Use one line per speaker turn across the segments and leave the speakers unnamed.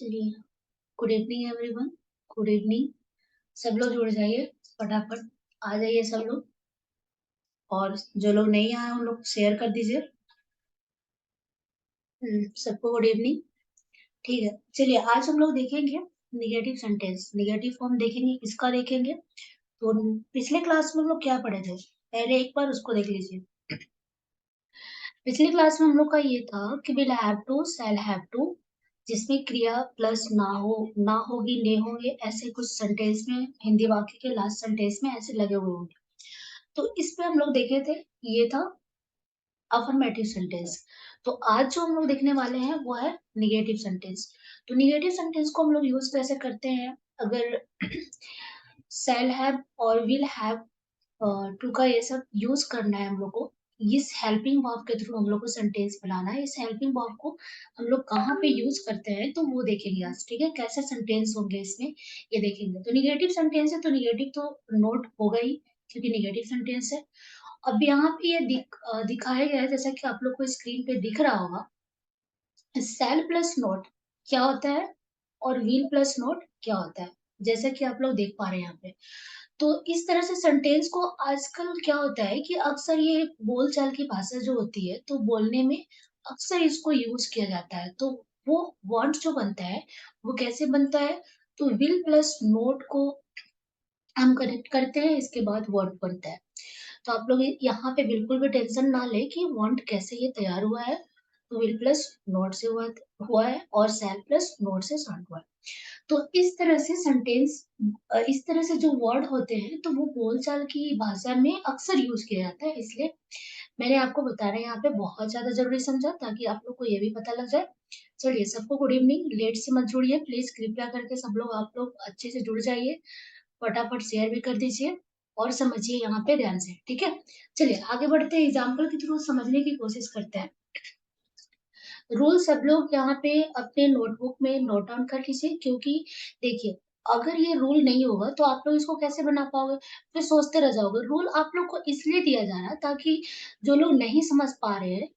चलिए, good evening everyone. Good evening. सब लोग जुड़ जाइए, फटाफट आ जाइए सब लोग। और जो लोग नहीं आए उन लोग शेयर कर दीजिए। सबको गुड इवनिंग। ठीक है, चलिए आज हम लोग देखेंगे निगेटिव सेंटेंस। निगेटिव फॉर्म देखेंगे, किसका देखेंगे? तो पिछले क्लास में हम लोग क्या पढ़े थे, पहले एक बार उसको देख लीजिए। पिछली क्लास में हम लोग का ये था कि will have to, shall have to, जिसमें क्रिया प्लस ना हो, ना होगी, ने होंगे, ऐसे कुछ सेंटेंस में, हिंदी वाक्य के लास्ट सेंटेंस में ऐसे लगे हुए होंगे। तो इस पे हम लोग देखे थे, ये था अफर्मेटिव सेंटेंस। तो आज जो हम लोग देखने वाले हैं वो है निगेटिव सेंटेंस। तो निगेटिव सेंटेंस को हम लोग यूज कैसे करते हैं? अगर शैल हैव और विल हैव टू का ये सब यूज करना है हम लोग को, इस हेल्पिंग वर्ब के थ्रू हम लोग को सेंटेंस बनाना है। इस हेल्पिंग वर्ब को हम लोग कहाँ पे यूज करते हैं तो वो देखेंगे आज, ठीक है? कैसे सेंटेंस होंगे इसमें, ये देखेंगे। तो निगेटिव सेंटेंस है तो निगेटिव तो नोट होगा ही, क्योंकि निगेटिव सेंटेंस है। अब यहाँ पे ये दिखाया गया है, जैसा कि आप लोग को स्क्रीन पे दिख रहा होगा। सेल प्लस नोट क्या होता है और व्हील प्लस नोट क्या होता है, जैसा कि आप लोग देख पा रहे हैं यहाँ पे। तो इस तरह से सेंटेंस को आजकल क्या होता है कि अक्सर ये बोलचाल की भाषा जो होती है, तो बोलने में अक्सर इसको यूज किया जाता है। तो वो वर्ड जो बनता है वो कैसे बनता है? तो विल प्लस नोट को हम कनेक्ट करते हैं, इसके बाद वर्ड बनता है। तो आप लोग यहाँ पे बिल्कुल भी टेंशन ना लें कि वांट कैसे ये तैयार हुआ है। तो विल प्लस नोट से हुआ है और शैल प्लस नोट से स्टार्ट हुआ है। तो इस तरह से सेंटेंस, इस तरह से जो वर्ड होते हैं तो वो बोलचाल की भाषा में अक्सर यूज किया जाता है। इसलिए मैंने आपको बताना यहाँ पे बहुत ज्यादा जरूरी समझा, ताकि आप लोग को ये भी पता लग जाए। चलिए, सबको गुड इवनिंग। लेट से मत जुड़िए प्लीज, कृपया करके सब लोग, आप लोग अच्छे से जुड़ जाइए। फटाफट शेयर भी कर दीजिए और समझिए यहाँ पे ध्यान से, ठीक है? चलिए आगे बढ़ते हैं, एग्जाम्पल के थ्रू समझने की कोशिश करते हैं। रूल सब लोग यहाँ पे अपने नोटबुक में नोट डाउन कर लीजिए, क्योंकि देखिए, अगर ये रूल नहीं होगा तो आप लोग इसको कैसे बना पाओगे? फिर सोचते रह जाओगे। रूल आप लोग को इसलिए दिया जा रहा है ताकि जो लोग नहीं समझ पा रहे हैं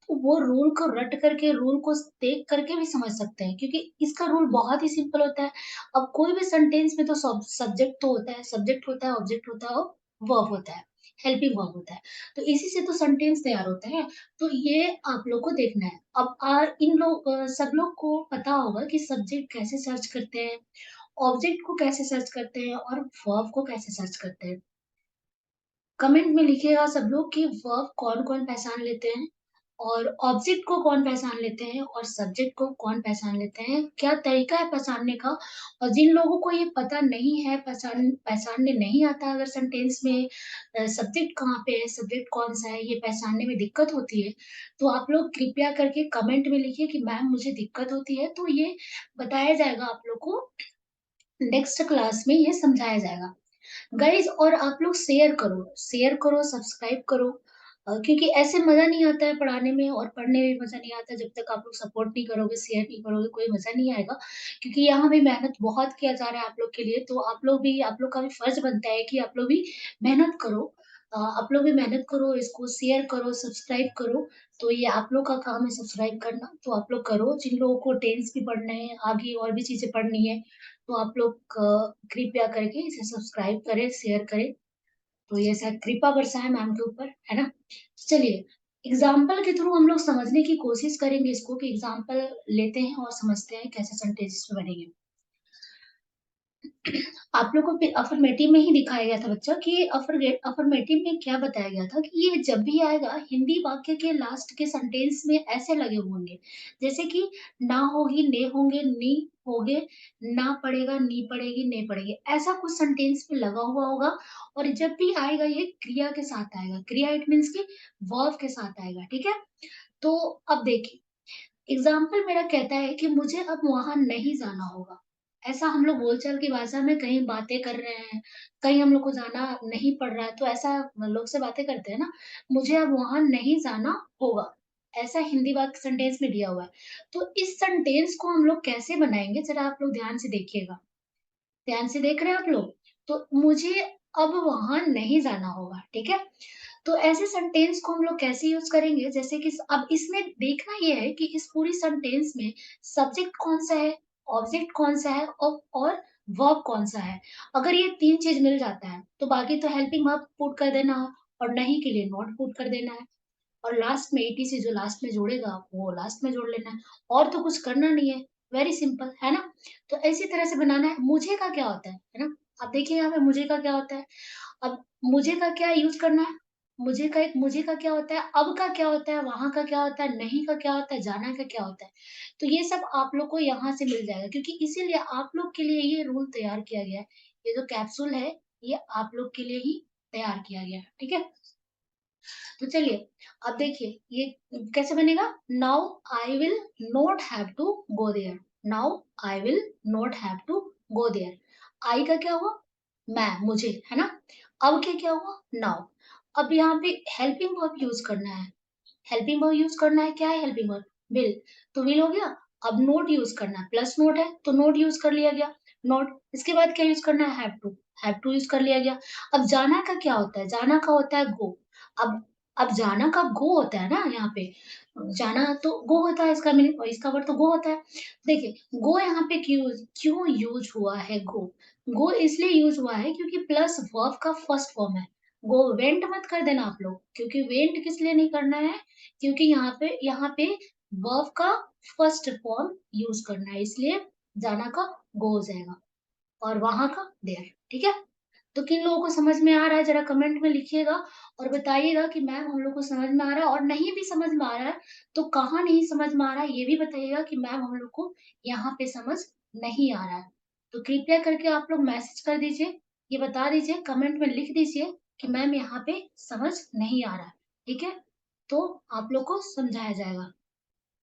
तो वो रूल को रट करके, रूल को देख करके भी समझ सकते हैं, क्योंकि इसका रूल बहुत ही सिंपल होता है। अब कोई भी सेंटेंस में तो सब सब्जेक्ट तो होता है, सब्जेक्ट होता है, ऑब्जेक्ट होता है और वर्ब होता है, हेल्पिंग वर्ब होता है। तो इसी से तो सेंटेंस तैयार होते हैं। तो ये आप लोग को देखना है। अब इन लोग सब लोग को पता होगा कि सब्जेक्ट कैसे सर्च करते हैं, ऑब्जेक्ट को कैसे सर्च करते हैं और वर्ब को कैसे सर्च करते हैं। कमेंट में लिखिएगा सब लोग कि वर्ब कौन-कौन पहचान लेते हैं और ऑब्जेक्ट को कौन पहचान लेते हैं और सब्जेक्ट को कौन पहचान लेते हैं। क्या तरीका है पहचानने का? और जिन लोगों को ये पता नहीं है, पहचानने नहीं आता, अगर सेंटेंस में सब्जेक्ट कहाँ पे है, सब्जेक्ट कौन-सा है, ये पहचानने में दिक्कत होती है, तो आप लोग कृपया करके कमेंट में लिखिए कि मैम मुझे दिक्कत होती है। तो ये बताया जाएगा आप लोग को, नेक्स्ट क्लास में ये समझाया जाएगा। गाइस, और आप लोग शेयर करो, सब्सक्राइब करो। क्योंकि ऐसे मजा नहीं आता है पढ़ाने में, और पढ़ने में मजा नहीं आता जब तक आप लोग सपोर्ट नहीं करोगे, शेयर नहीं करोगे, कोई मजा नहीं आएगा। क्योंकि यहाँ भी मेहनत बहुत किया जा रहा है आप लोग के लिए, तो आप लोग का भी फर्ज बनता है कि आप लोग भी मेहनत करो। आप लोग भी मेहनत करो, इसको शेयर करो, सब्सक्राइब करो। तो ये आप लोग का काम है सब्सक्राइब करना, तो आप लोग करो। जिन लोगों को टेंस भी पढ़ना है, आगे और भी चीजें पढ़नी है, तो आप लोग कृपया करके इसे सब्सक्राइब करें, शेयर करें। तो ये शायद कृपा बरसा है मैम के ऊपर, है ना? चलिए, एग्जाम्पल के थ्रू हम लोग समझने की कोशिश करेंगे इसको, कि एग्जाम्पल लेते हैं और समझते हैं कैसे सेंटेंसेस बनेंगे। आप लोगों को फिर अफर्मेटिव में ही दिखाया गया था बच्चा कि अफर्मेटिव में क्या बताया गया था कि ये जब भी आएगा हिंदी वाक्य के लास्ट के सेंटेंस में ऐसे लगे होंगे, जैसे कि ना होगी, ने होंगे, नी होगे, ना पड़ेगा, नी पड़ेगी, ने पड़ेगी, ऐसा कुछ सेंटेंस में लगा हुआ होगा। और जब भी आएगा ये क्रिया के साथ आएगा, क्रिया इट मीन्स की वर्ब के साथ आएगा, ठीक है? तो अब देखिए, एग्जाम्पल मेरा कहता है कि मुझे अब वहां नहीं जाना होगा। ऐसा हम लोग बोलचाल की भाषा में कहीं बातें कर रहे हैं, कहीं हम लोग को जाना नहीं पड़ रहा है, तो ऐसा लोग से बातें करते हैं ना, मुझे अब वहां नहीं जाना होगा। ऐसा हिंदी वाक्य सेंटेंस में दिया हुआ है। तो इस सेंटेंस को हम लोग कैसे बनाएंगे, जरा आप लोग ध्यान से देखिएगा। ध्यान से देख रहे हैं आप लोग? तो मुझे अब वहां नहीं जाना होगा, ठीक है? तो ऐसे सेंटेंस को हम लोग कैसे यूज करेंगे, जैसे कि अब इसमें देखना ये है कि इस पूरी सेंटेंस में सब्जेक्ट कौन सा है, ऑब्जेक्ट कौन सा है और वर्ब कौन सा है। अगर ये 3 चीज़ मिल जाता है, तो बाकी तो हेल्पिंग वर्ब पुट कर देना है और नहीं के लिए नॉट पुट कर देना है। और लास्ट में ईटीसी जो लास्ट में जोड़ेगा, वो लास्ट में जोड़ लेना है, और तो कुछ करना नहीं है, वेरी सिंपल, है ना? तो इसी तरह से बनाना है। मुझे का क्या होता है ना? आप देखिए यहाँ पे मुझे का क्या होता है, अब मुझे का क्या यूज़ करना है, मुझे का क्या होता है, अब का क्या होता है, वहाँ का क्या होता है, नहीं का क्या होता है, जाना का क्या होता है। तो ये सब आप लोग को यहाँ से मिल जाएगा, क्योंकि इसीलिए आप लोग के लिए ये रूल तैयार किया गया है। ये जो कैप्सूल है, ये आप लोग के लिए ही तैयार किया गया है, ठीक है? तो चलिए, अब देखिए ये कैसे बनेगा। Now I will not have to go there. Now I will not have to go there. I का क्या हुआ, मैं, मुझे, है ना? अब क्या हुआ, नाउ। अब यहाँ पे हेल्पिंग वर्ब यूज करना है। हेल्पिंग वर्ब यूज करना है, क्या है हेल्पिंग वर्ब, विल। तो विल हो गया। अब नोट यूज करना है, प्लस नोट है तो नोट यूज कर लिया गया, नोट। इसके बाद क्या यूज करना है, हैव टू यूज कर लिया गया। अब जाना का क्या होता है, जाना का होता है गो। अब अब जाना का गो होता है ना यहाँ पे, जाना तो गो होता है, इसका मीनिंग, और इसका वर्ड तो गो होता है। देखिए गो यहाँ पे क्यों क्यों यूज हुआ है, गो। गो इसलिए यूज हुआ है क्योंकि प्लस वर्ब का फर्स्ट फॉर्म है। गो वेंट मत कर देना आप लोग, क्योंकि वेंट किस लिए नहीं करना है, क्योंकि यहाँ पे वर्ब का फर्स्ट फॉर्म यूज करना है, इसलिए जाना का गो हो जाएगा और वहां का देयर, ठीक है? तो किन लोगों को समझ में आ रहा है, जरा कमेंट में लिखिएगा और बताइएगा कि मैम हम लोग को समझ में आ रहा है, और नहीं भी समझ में आ रहा है तो कहाँ नहीं समझ में आ रहा है ये भी बताइएगा कि मैम हम लोग को यहाँ पे समझ नहीं आ रहा है। तो कृपया करके आप लोग मैसेज कर दीजिए, ये बता दीजिए, कमेंट में लिख दीजिए कि मैम यहाँ पे समझ नहीं आ रहा है, ठीक है? तो आप लोग को समझाया जाएगा।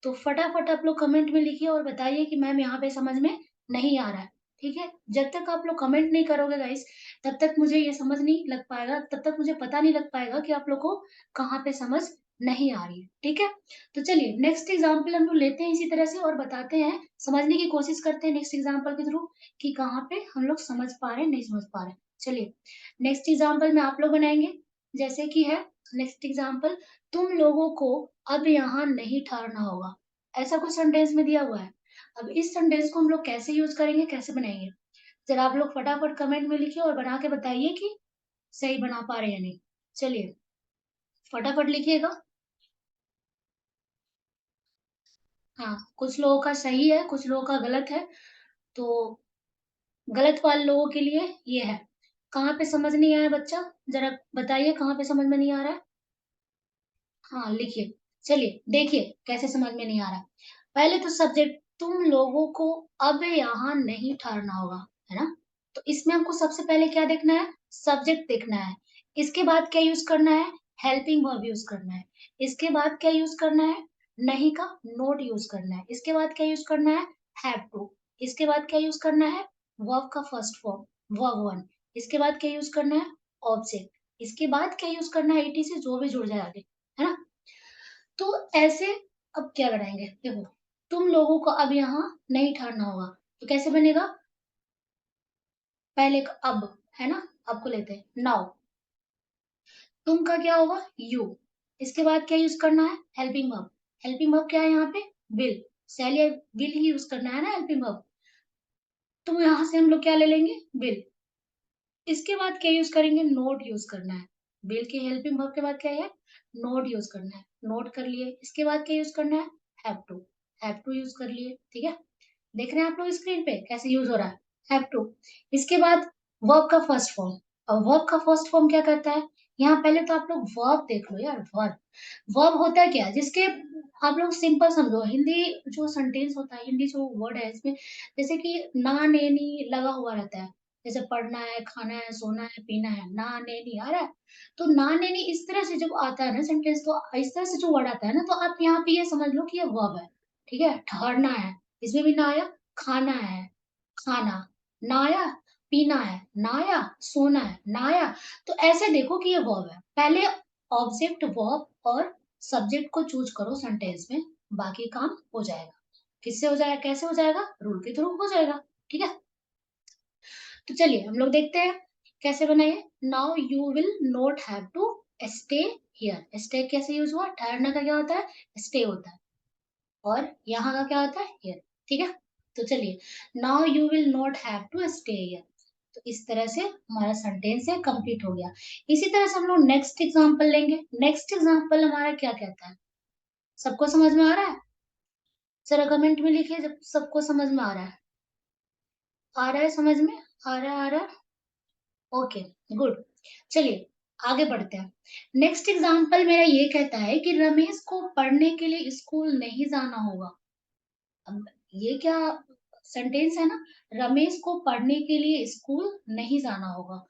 तो फटाफट आप लोग कमेंट में लिखिए और बताइए कि मैम यहाँ पे समझ में नहीं आ रहा है, ठीक है? जब तक आप लोग कमेंट नहीं करोगे गाइस, तब तक मुझे ये समझ नहीं लग पाएगा, तब तक मुझे पता नहीं लग पाएगा कि आप लोग को कहाँ पे समझ नहीं आ रही है, ठीक है? तो चलिए नेक्स्ट एग्जाम्पल हम लोग लेते हैं इसी तरह से और बताते हैं, समझने की कोशिश करते हैं नेक्स्ट एग्जाम्पल के थ्रू कि कहाँ पे हम लोग समझ पा रहे हैं, नहीं समझ पा रहे हैं। चलिए नेक्स्ट एग्जाम्पल में आप लोग बनाएंगे, जैसे कि है नेक्स्ट एग्जाम्पल, तुम लोगों को अब यहाँ नहीं ठहरना होगा। ऐसा कुछ सेंटेंस में दिया हुआ है। अब इस सेंटेंस को हम लोग कैसे यूज करेंगे, कैसे बनाएंगे, जरा आप लोग फटाफट कमेंट में लिखिए और बना के बताइए कि सही बना पा रहे हैं या नहीं। चलिए फटाफट लिखिएगा। हाँ, कुछ लोगों का सही है, कुछ लोगों का गलत है। तो गलत वाले लोगों के लिए ये है। कहाँ पे समझ नहीं आया बच्चा, जरा बताइए कहाँ पे समझ में नहीं आ रहा है। हाँ लिखिए। चलिए देखिए कैसे समझ में नहीं आ रहा। पहले तो सब्जेक्ट, तुम लोगों को अब यहाँ नहीं ठहरना होगा, है ना? तो इसमें हमको सबसे पहले क्या देखना है, सब्जेक्ट देखना है। इसके बाद क्या यूज करना है, हेल्पिंग वर्ब यूज करना है। इसके बाद क्या यूज करना है, नहीं का नोट यूज करना है। इसके बाद क्या यूज करना है, हैव टू। इसके बाद क्या यूज करना है, वर्ब का फर्स्ट फॉर्म, वर्ब वन। इसके बाद क्या यूज करना है, ऑब्जेक्ट। इसके बाद क्या यूज करना है, ईटी से जो भी जुड़ जाए आगे, है ना? तो ऐसे अब क्या बनाएंगे, देखो, तुम लोगों को अब यहाँ नहीं ठहरना होगा, तो कैसे बनेगा, पहले का अब, है ना? अब को लेते हैं नाउ। तुम का क्या होगा, यू। इसके बाद क्या यूज करना है, हेल्पिंग वर्ब। हेल्पिंग वर्ब क्या है यहाँ पे, विल। चलिए विल ही यूज करना है ना हेल्पिंग वर्ब। तो यहाँ से हम लोग क्या ले लेंगे, विल। इसके बाद क्या यूज करेंगे, नोट यूज करना है। विल के हेल्पिंग वर्ब के बाद क्या है, नोट यूज करना है, नोट कर लिए। इसके बाद क्या यूज करना है, हैव टू यूज कर लिए, ठीक है? देख रहे हैं आप लोग स्क्रीन पे कैसे यूज हो रहा है, हैव टू। इसके बाद वर्ब का फर्स्ट फॉर्म। और वर्ब का फर्स्ट फॉर्म क्या करता है, यहाँ पहले तो आप लोग वर्ब देख लो यार, वर्ब। वर्ब होता है क्या, जिसके आप लोग सिंपल समझो, हिंदी जो सेंटेंस होता है, हिंदी जो वर्ड है इसमें, जैसे कि ना ने नी लगा हुआ रहता है। जैसे पढ़ना है, खाना है, सोना है, पीना है, ना ने नी आ रहा है। तो ना ने नी इस तरह से जब आता है ना सेंटेंस, तो इस तरह से जो वर्ड आता है ना, तो आप यहाँ पे ये समझ लो कि ये वर्ब है, ठीक है? ठहरना है, इसमें भी ना आया, खाना है, खाना, ना आया, पीना है, ना आया, सोना है, ना आया। तो ऐसे देखो कि ये वर्ब है, पहले ऑब्जेक्ट वर्ब और सब्जेक्ट को चूज करो सेंटेंस में, बाकी काम हो जाएगा। किससे हो जाएगा, कैसे हो जाएगा, रूल के थ्रू हो जाएगा, ठीक है? तो चलिए हम लोग देखते हैं कैसे बनाइए। Now you will not have to stay here. Stay कैसे यूज हुआ, ठहरना का क्या होता है, स्टे होता है, और यहाँ का क्या होता है, हियर, ठीक है? तो चलिए, now you will not have to stay here. तो इस तरह से हमारा सेंटेंस है कंप्लीट हो गया। इसी तरह से हम लोग नेक्स्ट एग्जांपल लेंगे। नेक्स्ट एग्जांपल हमारा क्या कहता है? सबको समझ में आ रहा है? जरा कमेंट में लिखिए जब सबको समझ में आ रहा है। आ रहा है समझ में? आ रहा है, आ रहा है? Okay, good. चलिए आगे बढ़ते हैं। नेक्स्ट एग्जांपल मेरा ये कहता है कि रमेश को पढ़ने के लिए स्कूल नहीं जाना होगा। अब ये क्या सेंटेंस है ना, रमेश को पढ़ने के लिए स्कूल नहीं जाना होगा।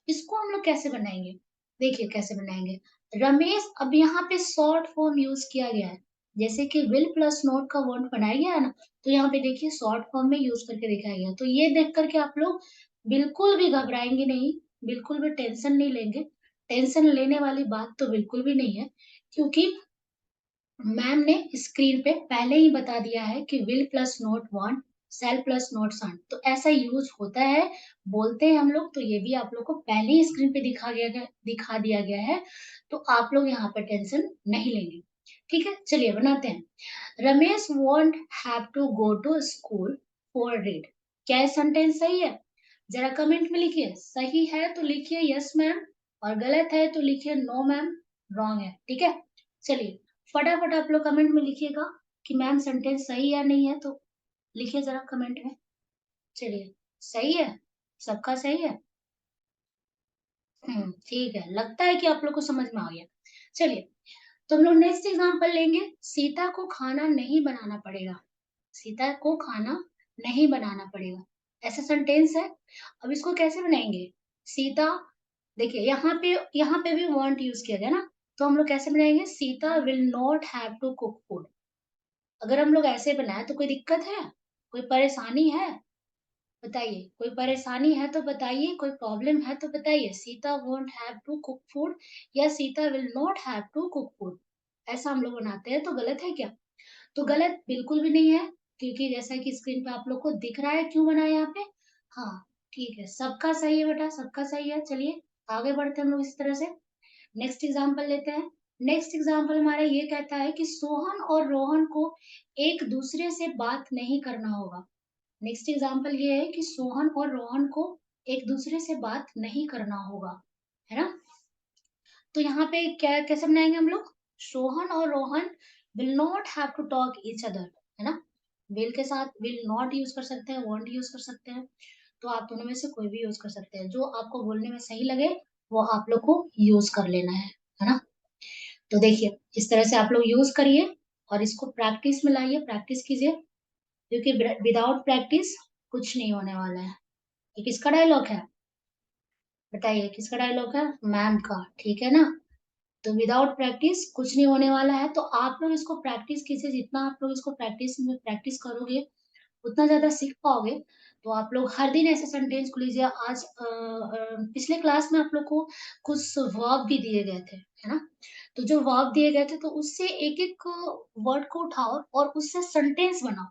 इसको हम लोग कैसे बनाएंगे? देखिए कैसे बनाएंगे। रमेश, अब यहाँ पे शॉर्ट फॉर्म यूज किया गया है, जैसे कि विल प्लस नोट का वर्ड बनाया गया है ना, तो यहाँ पे देखिए शॉर्ट फॉर्म में यूज करके दिखाया गया। तो ये देख करके आप लोग बिल्कुल भी घबराएंगे नहीं, बिल्कुल भी टेंशन नहीं लेंगे। टेंशन लेने वाली बात तो बिल्कुल भी नहीं है, क्योंकि मैम ने स्क्रीन पे पहले ही बता दिया है कि will plus not won't, shall plus not shan't, तो ऐसा यूज होता है, बोलते हैं हम लोग। तो ये भी आप लोग को पहले ही स्क्रीन पे दिखा दिया गया है, तो आप लोग यहाँ पे टेंशन नहीं लेंगे। ठीक है, चलिए बनाते हैं। Ramesh won't have to go to school for read. क्या ये सेंटेंस सही है? जरा कमेंट में लिखिए। सही है तो लिखिए यस मैम, और गलत है तो लिखिए नो मैम, रॉन्ग है। ठीक है, चलिए फटाफट आप लोग कमेंट में लिखिएगा कि मैम सेंटेंस सही है या नहीं है, तो लिखिए जरा कमेंट में। चलिए, सही है, सबका सही है। ठीक है, लगता है कि आप लोग को समझ में आ गया। चलिए, तो हम लोग नेक्स्ट एग्जांपल लेंगे। सीता को खाना नहीं बनाना पड़ेगा। सीता को खाना नहीं बनाना पड़ेगा, ऐसा सेंटेंस है। अब इसको कैसे बनाएंगे? सीता, देखिए यहाँ पे भी वांट यूज किया गया ना, तो हम लोग कैसे बनाएंगे? Sita will not have to cook food. अगर हम लोग ऐसे बनाए तो कोई दिक्कत है? कोई परेशानी है? बताइए, कोई परेशानी है तो बताइए, कोई प्रॉब्लम है तो बताइए। Sita won't have to cook food या Sita will not have to cook food, ऐसा हम लोग बनाते हैं, तो गलत है क्या? तो गलत बिल्कुल भी नहीं है, क्योंकि जैसा कि स्क्रीन पे आप लोग को दिख रहा है क्यों बना है यहाँ पे। हाँ, ठीक है, सबका सही है बेटा, सबका सही है। चलिए आगे बढ़ते हैं हम लोग इस तरह से। नेक्स्ट एग्जाम्पल लेते हैं। नेक्स्ट एग्जाम्पल हमारा ये कहता है कि सोहन और रोहन को एक दूसरे से बात नहीं करना होगा। नेक्स्ट एग्जाम्पल ये है कि सोहन और रोहन को एक दूसरे से बात नहीं करना होगा, है ना। तो यहाँ पे क्या कैसे बनाएंगे हम लोग? सोहन और Rohan will not have to talk each other, है ना। विल के साथ विल नॉट यूज कर सकते हैं, वॉन्ट यूज कर सकते हैं, तो आप दोनों में से कोई भी यूज कर सकते हैं। जो आपको बोलने में सही लगे वो आप लोग को यूज कर लेना है ना। तो देखिए इस तरह से आप लोग यूज करिए और इसको प्रैक्टिस में लाइए, प्रैक्टिस कीजिए, क्योंकि विदाउट प्रैक्टिस कुछ नहीं होने वाला है। ये किसका डायलॉग है? बताइए किसका डायलॉग है? मैम का, ठीक है ना। तो विदाउट प्रैक्टिस कुछ नहीं होने वाला है, तो आप लोग इसको प्रैक्टिस कीजिए। जितना आप लोग इसको प्रैक्टिस करोगे उतना ज्यादा सीख पाओगे। तो आप लोग हर दिन ऐसे सेंटेंस को लीजिए। आज पिछले क्लास में आप लोग को कुछ वर्ब भी दिए गए थे, है ना। तो जो वर्ब दिए गए थे तो उससे एक एक वर्ड को उठाओ और उससे सेंटेंस बनाओ।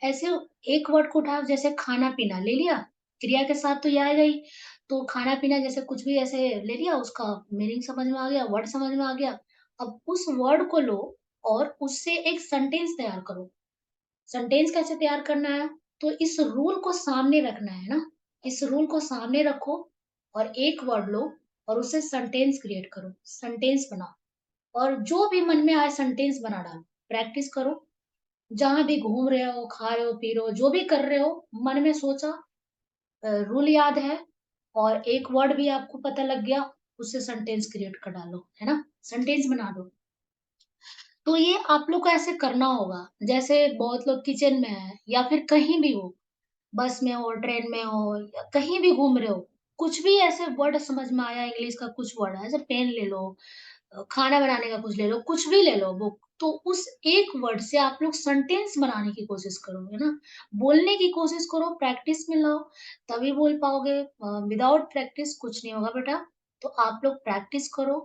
ऐसे एक वर्ड को उठाओ, जैसे खाना पीना ले लिया, क्रिया के साथ तो ये आएगा ही। तो खाना पीना जैसे कुछ भी ऐसे ले लिया, उसका मीनिंग समझ में आ गया, वर्ड समझ में आ गया। अब उस वर्ड को लो और उससे एक सेंटेंस तैयार करो। सेंटेंस कैसे तैयार करना है? तो इस रूल को सामने रखना है ना। इस रूल को सामने रखो और एक वर्ड लो और उससे सेंटेंस क्रिएट करो, सेंटेंस बनाओ। और जो भी मन में आए सेंटेंस बना डालो, प्रैक्टिस करो। जहाँ भी घूम रहे हो, खा रहे हो, पी रहे हो, जो भी कर रहे हो, मन में सोचा, रूल याद है, और एक वर्ड भी आपको पता लग गया, उससे सेंटेंस क्रिएट कर डालो, है ना। सेंटेंस बना दो। तो ये आप लोग को ऐसे करना होगा। जैसे बहुत लोग किचन में है या फिर कहीं भी हो, बस में हो, ट्रेन में हो, या कहीं भी घूम रहे हो, कुछ भी ऐसे वर्ड समझ में आया, इंग्लिश का कुछ वर्ड है, ऐसे पेन ले लो, खाना बनाने का कुछ ले लो, कुछ भी ले लो बुक, तो उस एक वर्ड से आप लोग सेंटेंस बनाने की कोशिश करो, है ना। बोलने की कोशिश करो, प्रैक्टिस में लाओ, तभी बोल पाओगे। विदाउट प्रैक्टिस कुछ नहीं होगा बेटा। तो आप लोग प्रैक्टिस करो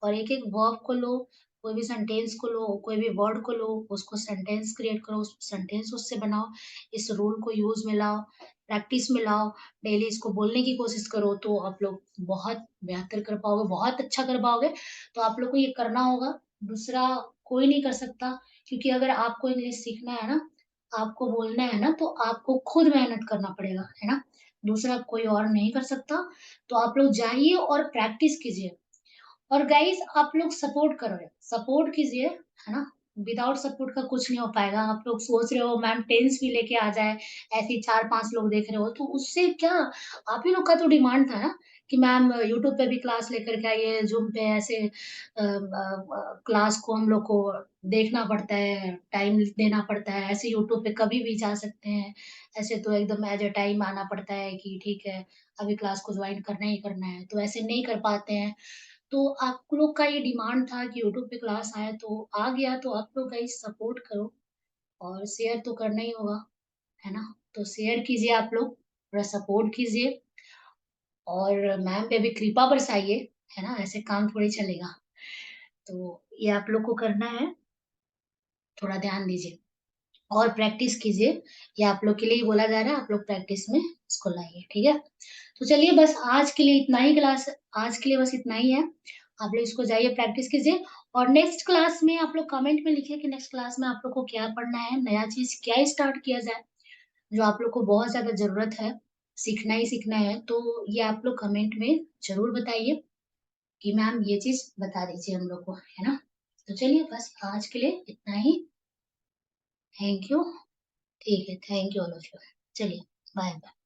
और एक एक वर्ब को लो, कोई भी सेंटेंस को लो, कोई भी वर्ड को लो, उसको सेंटेंस क्रिएट करो, सेंटेंस उससे बनाओ। इस रूल को यूज में लाओ, प्रैक्टिस में लाओ, डेली इसको बोलने की कोशिश करो, तो आप लोग बहुत बेहतर कर पाओगे, बहुत अच्छा कर पाओगे। तो आप लोग को ये करना होगा, दूसरा कोई नहीं कर सकता। क्योंकि अगर आपको इंग्लिश सीखना है ना, आपको बोलना है ना, तो आपको खुद मेहनत करना पड़ेगा, है ना? दूसरा कोई और नहीं कर सकता। तो आप लोग जाइए और प्रैक्टिस कीजिए। और गाइस आप लोग सपोर्ट करो, सपोर्ट कीजिए, है ना? विदाउट सपोर्ट का कुछ नहीं हो पाएगा। आप लोग सोच रहे हो मैम पेन्स भी लेके आ जाए, ऐसे ही 4-5 लोग देख रहे हो, तो उससे क्या, आप ही लोग का तो डिमांड था ना कि मैम यूट्यूब पे भी क्लास लेकर के आइए, ज़ूम पे ऐसे क्लास को हम लोग को देखना पड़ता है, टाइम देना पड़ता है, ऐसे यूट्यूब पे कभी भी जा सकते हैं। ऐसे तो एकदम एट अ टाइम आना पड़ता है कि ठीक है, अभी क्लास को जॉइन करना ही करना है, तो ऐसे नहीं कर पाते हैं। तो आप लोग का ये डिमांड था कि यूट्यूब पे क्लास आए, तो आ गया, तो आप लोग गाइस सपोर्ट करो और शेयर तो करना ही होगा, है ना? तो शेयर कीजिए आप लोग, थोड़ा सपोर्ट कीजिए और मैम पे भी कृपा बरसाइए, है ना? ऐसे काम थोड़ी चलेगा। तो ये आप लोग को करना है, थोड़ा ध्यान दीजिए और प्रैक्टिस कीजिए। ये आप लोग के लिए ही बोला जा रहा है, आप लोग प्रैक्टिस में इसको लाइए, ठीक है? तो चलिए बस आज के लिए इतना ही क्लास, आज के लिए बस इतना ही है। आप लोग इसको जाइए प्रैक्टिस कीजिए और नेक्स्ट क्लास में आप लोग कमेंट में लिखिए कि नेक्स्ट क्लास में आप लोग को क्या पढ़ना है, नया चीज़ क्या स्टार्ट किया जाए, जो आप लोग को बहुत ज़्यादा ज़रूरत है, सीखना है, तो ये आप लोग कमेंट में ज़रूर बताइए कि मैम ये चीज़ बता दीजिए हम लोग को, है ना? तो चलिए बस आज के लिए इतना ही। Thank you. ठीक है, thank you all of you. चलिए, बाय-बाय।